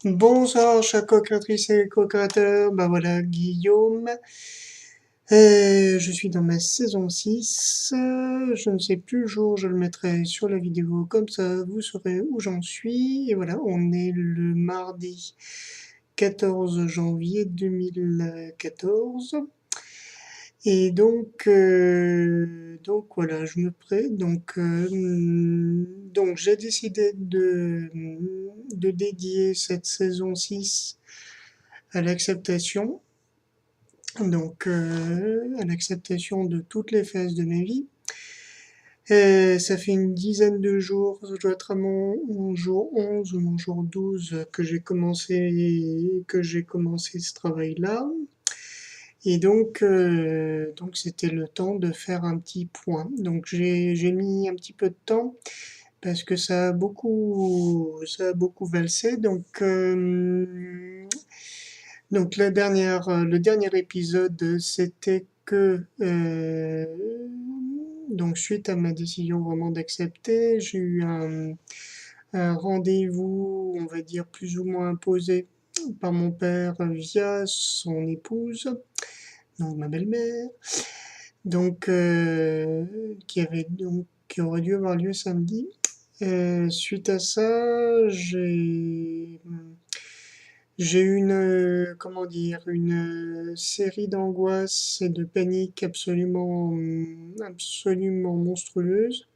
Bonsoir, chers co-créatrices et co-créateurs. Ben voilà, Guillaume. Je suis dans ma saison 6. Je ne sais plus le jour, je le mettrai sur la vidéo, comme ça vous saurez où j'en suis. Et voilà, on est le mardi 14 janvier 2014. Et donc voilà, je me prête. Donc j'ai décidé de dédier cette saison 6 à l'acceptation, à l'acceptation de toutes les phases de ma vie. Et ça fait une dizaine de jours, ça doit être à mon jour 11 ou mon jour 12 que j'ai commencé ce travail-là. Et donc c'était le temps de faire un petit point. Donc j'ai mis un petit peu de temps parce que ça a beaucoup valsé. Donc le dernier épisode, c'était que donc suite à ma décision vraiment d'accepter, j'ai eu un rendez-vous, on va dire plus ou moins imposé par mon père via son épouse, donc ma belle-mère, qui aurait dû avoir lieu samedi. Suite à ça, j'ai eu comment dire, une série d'angoisses et de panique absolument monstrueuse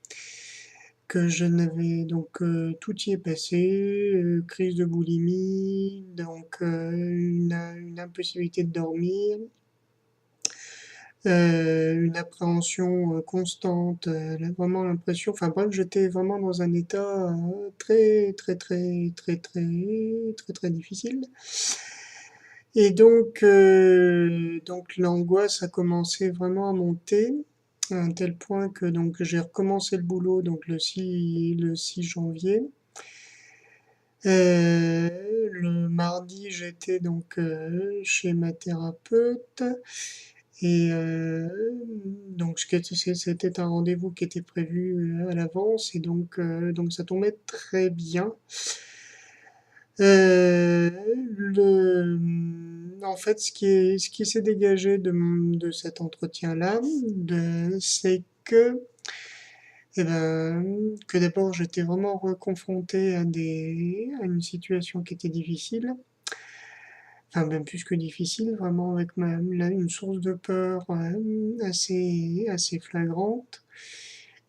que je n'avais tout y est passé, crise de boulimie, une impossibilité de dormir, une appréhension constante, vraiment l'impression, enfin bref, j'étais vraiment dans un état très très très très très très très difficile. Et donc l'angoisse a commencé vraiment à monter à un tel point que donc j'ai recommencé le boulot donc le 6 janvier. Le mardi, j'étais chez ma thérapeute et donc c'était un rendez-vous qui était prévu à l'avance et donc ça tombait très bien. Euh, en fait, ce qui s'est dégagé de cet entretien-là, c'est que d'abord j'étais vraiment reconfronté à une situation qui était difficile, enfin même plus que difficile, vraiment avec là, une source de peur assez flagrante.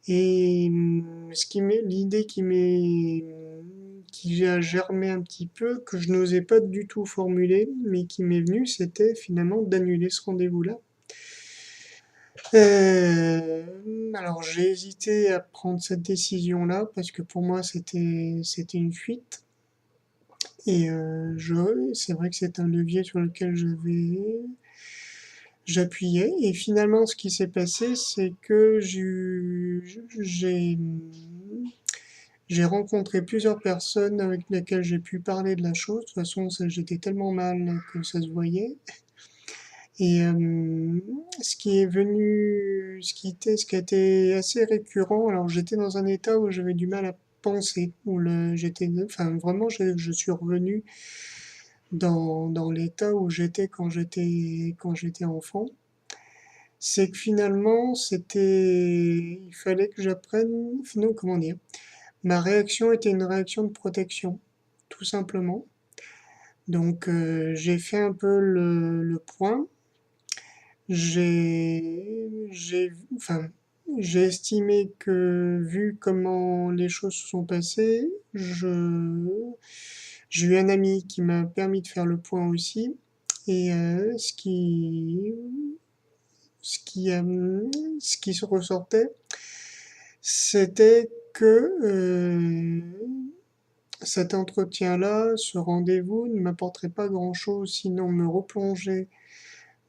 Et l'idée qui a germé un petit peu, que je n'osais pas du tout formuler, mais qui m'est venue, c'était finalement d'annuler ce rendez-vous-là. Euh, alors j'ai hésité à prendre cette décision-là parce que pour moi c'était une fuite et c'est vrai que c'est un levier sur lequel j'appuyais et finalement ce qui s'est passé c'est que j'ai rencontré plusieurs personnes avec lesquelles j'ai pu parler de la chose. De toute façon j'étais tellement mal que ça se voyait. Et ce qui a été assez récurrent, alors j'étais dans un état où j'avais du mal à penser, enfin vraiment, je suis revenu dans l'état où j'étais quand j'étais enfant. C'est que finalement, il fallait que j'apprenne, non, comment dire, ma réaction était une réaction de protection, tout simplement. Donc j'ai fait un peu le point. Enfin, j'ai estimé que vu comment les choses se sont passées, j'ai eu un ami qui m'a permis de faire le point aussi. Et ce qui, ce qui se ressortait, c'était que cet entretien-là, ce rendez-vous ne m'apporterait pas grand-chose sinon me replonger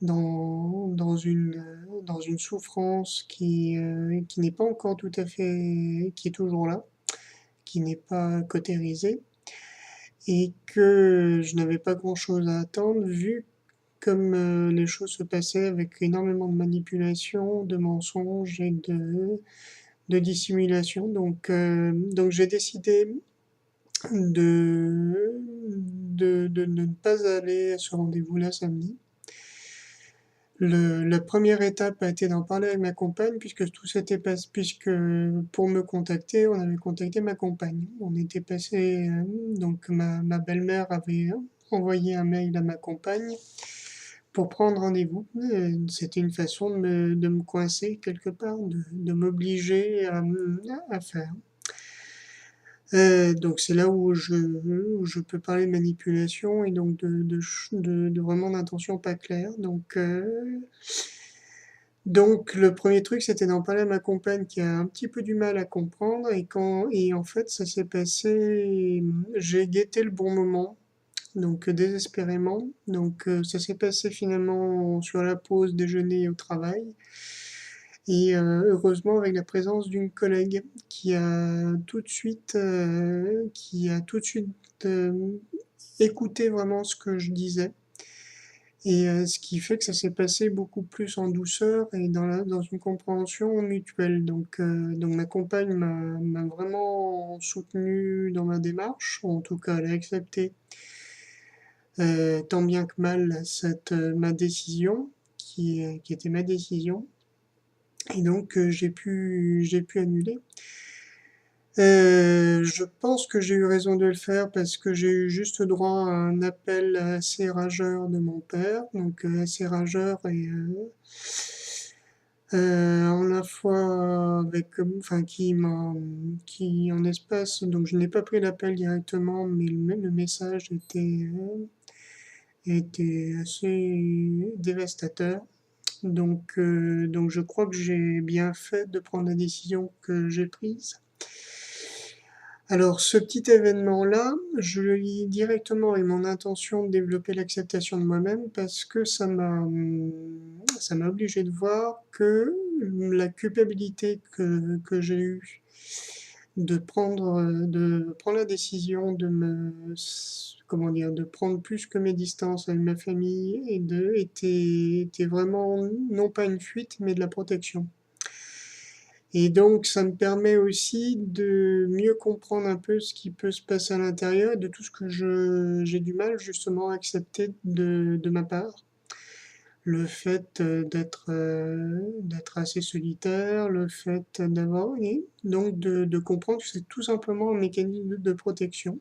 dans une souffrance qui n'est pas encore tout à fait, qui est toujours là, qui n'est pas cautérisée, et que je n'avais pas grand-chose à attendre vu comme les choses se passaient avec énormément de manipulation, de mensonges et de dissimulation. Donc j'ai décidé de, de ne pas aller à ce rendez-vous-là samedi. La première étape a été d'en parler avec ma compagne, puisque tout s'était passé, puisque pour me contacter, on avait contacté ma compagne. On était passé, donc ma belle-mère avait envoyé un mail à ma compagne pour prendre rendez-vous. C'était une façon de me coincer quelque part, de m'obliger à faire. Donc c'est là où je peux parler de manipulation et donc de vraiment d'intention pas claire. Donc le premier truc c'était d'en parler à ma compagne qui a un petit peu du mal à comprendre et en fait ça s'est passé, j'ai guetté le bon moment, donc désespérément. Donc ça s'est passé finalement sur la pause déjeuner au travail. Et heureusement avec la présence d'une collègue qui a tout de suite euh, écouté vraiment ce que je disais. Et ce qui fait que ça s'est passé beaucoup plus en douceur et dans une compréhension mutuelle. Donc ma compagne m'a vraiment soutenu dans ma démarche, ou en tout cas elle a accepté tant bien que mal ma décision, qui était ma décision. Et donc j'ai pu annuler. Je pense que j'ai eu raison de le faire parce que j'ai eu juste droit à un appel assez rageur de mon père, donc assez rageur et en la fois avec, enfin qui en espace, donc je n'ai pas pris l'appel directement, mais le message était assez dévastateur. Donc je crois que j'ai bien fait de prendre la décision que j'ai prise. Alors ce petit événement-là, je le lie directement avec mon intention de développer l'acceptation de moi-même parce que ça m'a obligé de voir que la culpabilité que j'ai eue de prendre la décision comment dire, de prendre plus que mes distances avec ma famille était vraiment non pas une fuite mais de la protection. Et donc, ça me permet aussi de mieux comprendre un peu ce qui peut se passer à l'intérieur et de tout ce que j'ai du mal justement à accepter de ma part. Le fait d'être assez solitaire, le fait d'avoir, et donc de comprendre que c'est tout simplement un mécanisme de protection.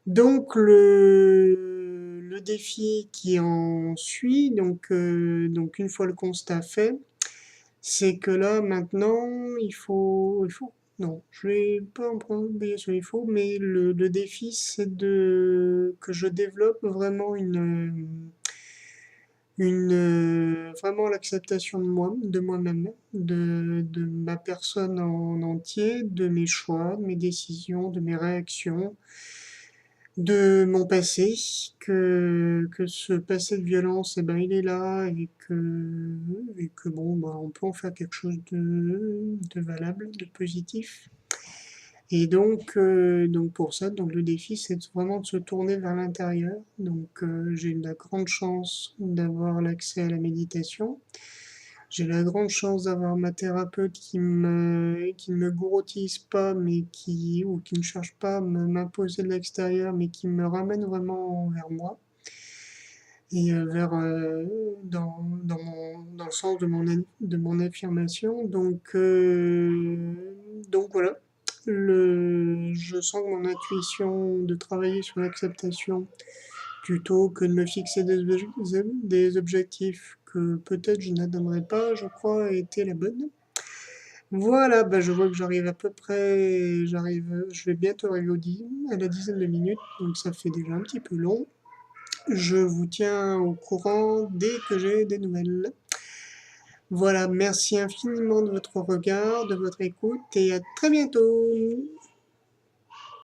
Donc, le défi qui en suit, donc une fois le constat fait, c'est que là, maintenant, non, je vais pas en prendre sur il faut, mais le défi, c'est que je développe vraiment vraiment l'acceptation de moi-même, de ma personne en entier, de mes choix, de mes décisions, de mes réactions, de mon passé, que ce passé de violence, eh ben, il est là et que bon, bah, on peut en faire quelque chose de valable, de positif. Et donc pour ça, donc le défi, c'est vraiment de se tourner vers l'intérieur. Donc j'ai la grande chance d'avoir l'accès à la méditation. J'ai la grande chance d'avoir ma thérapeute qui ne me gourotise pas, ou qui ne cherche pas à m'imposer de l'extérieur, mais qui me ramène vraiment vers moi et dans le sens de mon affirmation. Donc voilà, je sens que mon intuition de travailler sur l'acceptation plutôt que de me fixer des objectifs que peut-être je n'atteindrai pas, je crois, a été la bonne. Voilà, bah je vois que je vais bientôt arriver à la dizaine de minutes, donc ça fait déjà un petit peu long. Je vous tiens au courant dès que j'ai des nouvelles. Voilà, merci infiniment de votre regard, de votre écoute et à très bientôt.